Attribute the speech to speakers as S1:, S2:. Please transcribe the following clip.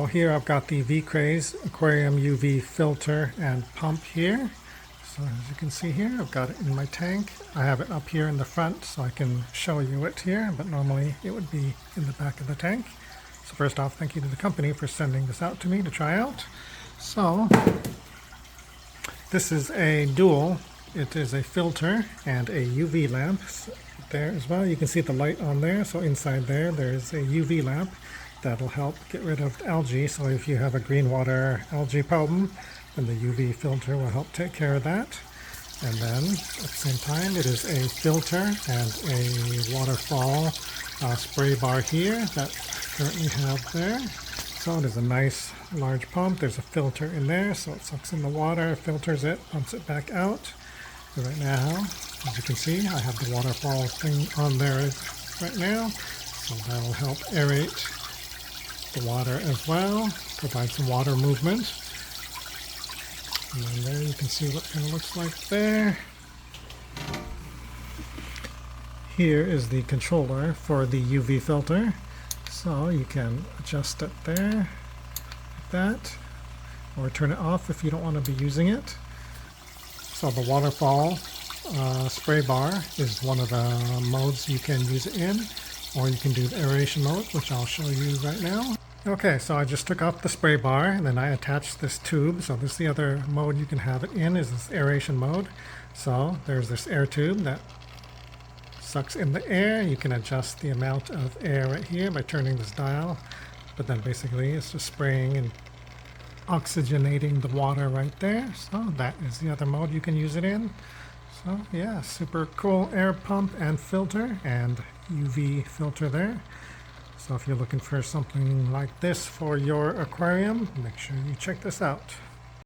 S1: So here I've got the V-CRAZE Aquarium UV filter and pump here. So as you can see here, I've got it in my tank. I have it up here in the front so I can show you it here, but normally it would be in the back of the tank. So first off, thank you to the company for sending this out to me to try out. So this is a dual. It is a filter and a UV lamp there as well. You can see the light on there. So inside there's a UV lamp that'll help get rid of algae. So if you have a green water algae problem, then the UV filter will help take care of that. And then at the same time, it is a filter and a waterfall spray bar here that I currently have there. So it is a nice large pump. There's a filter in there, so it sucks in the water, filters it, pumps it back out. So right now, as you can see, I have the waterfall thing on there right now. So that'll help aerate the water as well, provide some water movement. And then there you can see what it kind of looks like there. Here is the controller for the UV filter. So you can adjust it there, like that, or turn it off if you don't want to be using it. So the waterfall spray bar is one of the modes you can use it in, or you can do the aeration mode, which I'll show you right now. Okay, so I just took off the spray bar and then I attached this tube. So this is the other mode you can have it in, is this aeration mode. So there's this air tube that sucks in the air. You can adjust the amount of air right here by turning this dial, but then basically it's just spraying and oxygenating the water right there. So that is the other mode you can use it in. So yeah, super cool air pump and filter and UV filter there. So if you're looking for something like this for your aquarium, make sure you check this out.